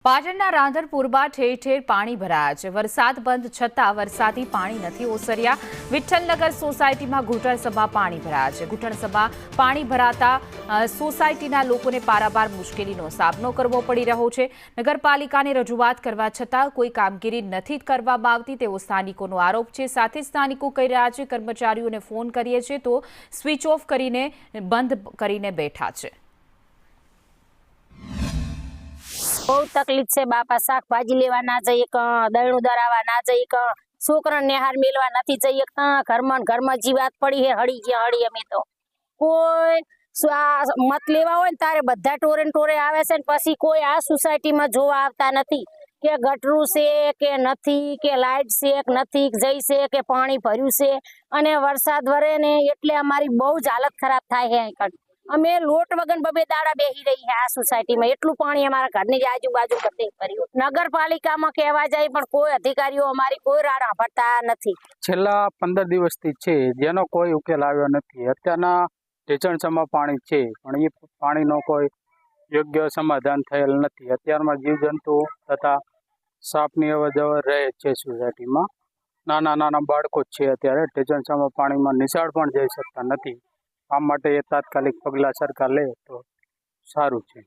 પાટણના રાધનપુરમાં ઠેર ઠેર પાણી ભરાયા છે। વરસાદ બંધ છતાં વરસાદી પાણી નથી ઓસર્યા। વિઠ્ઠલનગર સોસાયટીમાં ઘૂંટણસમાં પાણી ભરાયા છે। ઘૂંટણસમાં પાણી ભરાતા સોસાયટીના લોકોને પારાવાર મુશ્કેલીનો સામનો કરવો પડી રહ્યો છે। નગરપાલિકાને રજૂઆત કરવા છતાં કોઈ કામગીરી નથી કરવામાં આવતી તેવો સ્થાનિકોનો આરોપ છે। સાથે સ્થાનિકો કહી રહ્યા છે કર્મચારીઓને ફોન કરીએ છીએ તો સ્વિચ ઓફ કરીને બંધ કરીને બેઠા છે। बहुत तकलीफ से बापा शाकभाजी लेवा ना जाइए दळणु दरावा ना जाइए छोकरा नेहार मेलवा नहीं जाइए घर में जीवात पड़ी है हड़ी गया हड़ी अमे तो कोई मत लेवा हो तारे बधा टोरे टोरे आवे छे पछी कोई आ सोसायटी में जोवा आवता नहीं के गटरू से के नहीं के लाइट से नहीं जई से के पानी भर्यु से अने वरसाद वरे ने एटले अमारी बहुत हालत खराब थाय है। अमे लोट वगन बबे दाड़ा बेही रही है आ सोसायटी में एटलू पानी अमारा घरनी आजूबाजू बधे भर्यु। नगरपालिका में कहेवा जाए पण कोई अधिकारीओ अमारी कोई राह सांभळता नथी। छेल्ला 15 दिवसथी छे जेनो कोई उकेल आव्यो नथी। अत्यारना ढेचणसमा पाणी छे पण ए पाणीनो कोई योग्य समाधान थयेल नथी। अत्यारमा जीवजंतु तथा सापनी अवरजवर रहे छे सोसायटीमां। नाना नाना बाळको छे अत्यारे ढेचणसमा पाणीमां निशाळ पण जई शकता नथी। आ माटे तात्कालिक पगला सरकार ले तो सारूं छे।